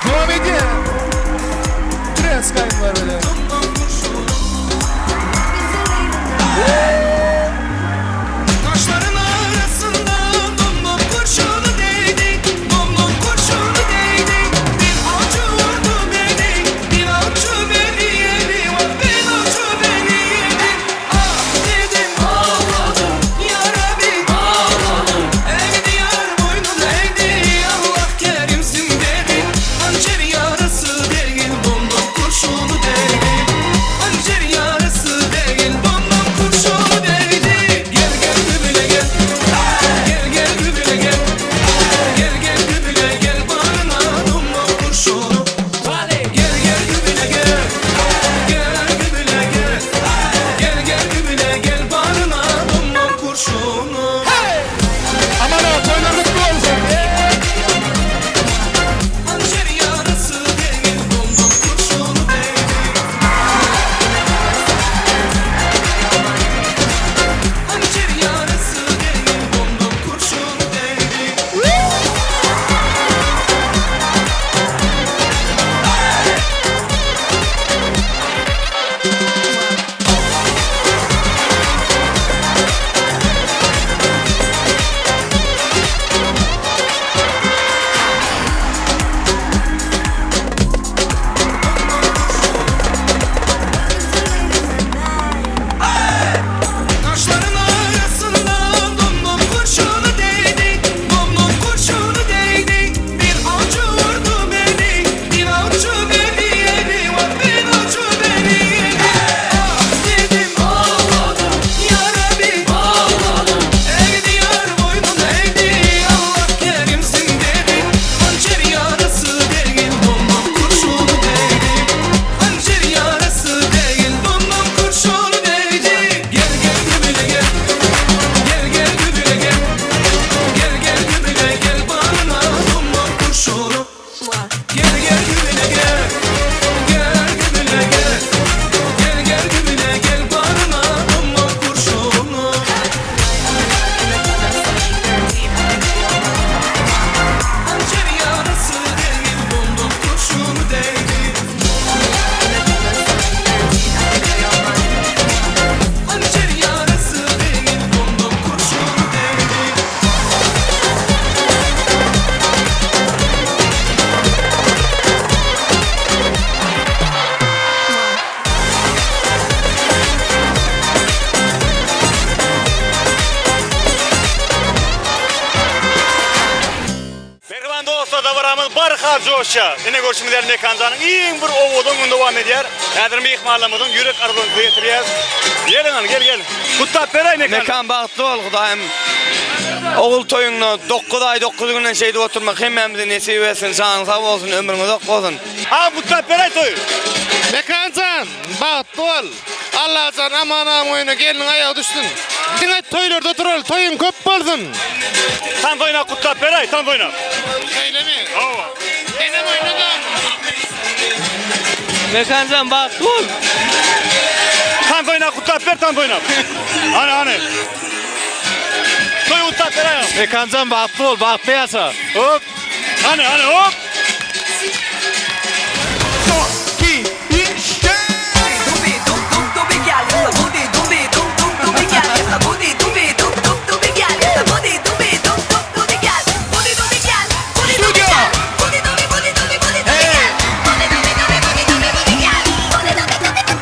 Devam ediyor. Biraz kayın var böyle. Taşların arasında domdom kurşunu değdi, domdom kurşunu değdi. Bir avcı vurdu beni, bir avcı beni yedi, bir avcı beni yedi. Ah dedim ağladım, yarabbi ağladım. Eğdi yar boynum eğdi, Allah kerimsin dedi. Hançer yarası değil, domdom kurşunu değdi. Hançer yarası değil, domdom kurşunu değdi. Gel gel gübüle gel, gel gel gübüle gel, gel gel gübüle gel barına domdom kurşunu. Gel gel gübüle gel, gel gübüle gel, gel gel gübüle gel barına domdom kurşunu. Aman ha, toylar mutlu olsun. Hançer yarası değil, domdom kurşunu değdi. Hançer yarası değil, domdom kurşunu değdi. Taşların arasında domdom kurşunu değdi, domdom kurşunu değdi. Bir avcı vurdu beni, bir avcı beni yedi, bir avcı beni yedi. Ah dedim ağladım, yarabbi ağladım. Eğdi yar boynum eğdi, Allah kerimsin dedi. Hançer yarası değil, domdom kurşunu değdi. Hançer yarası değil, domdom kurşunu değdi. Gel gel gübüle gel, gel gel gübüle gel, gel gel gübüle gel barına domdom kurşunu. Gel gel gübüle gel, gel gübüle gel, gel gel gübüle gel barına domdom kurşunu. Hançer yarası değil, domdom kurşunu değdi. Hançer yarası değil, domdom kurşunu değdi. Merhaban dostlar, da varamız Barxa Joşa. Yine görüşümüzler Mekancan'ın iyi bir oğudun günde devam ediyor. Eğer bir ihmallamızın yürek aralığını kıyıtırıyız. Gelin hanım, gel gel. Kutlap beray Mekan. Mekan bağıtlı ol Kudayım. Oğul toyunu 9 ay 9 günden şeyde oturmak hemmemizin nesibi versin, canın sağ olsun, ömrünüz ok olsun. Ha kutlap beray toy. Mekancan, bağıtlı ol. Allah can aman oyunu gelin ayağı düşsün. Dine toylarda oturul, toyun köp bolsun. Tam toyuna kutlap beray, tam toyuna. Öyle mi? Ova. Benim oynadım. Mekancan bağıtlı ol. Tam toyuna kutlap ber, tam toyuna. Hani. Toy kutlap beray ya. Mekancan bağıtlı ol, bağıtlı yasa. Hop. Hani hop.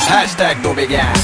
Hashtag Dobby Gal.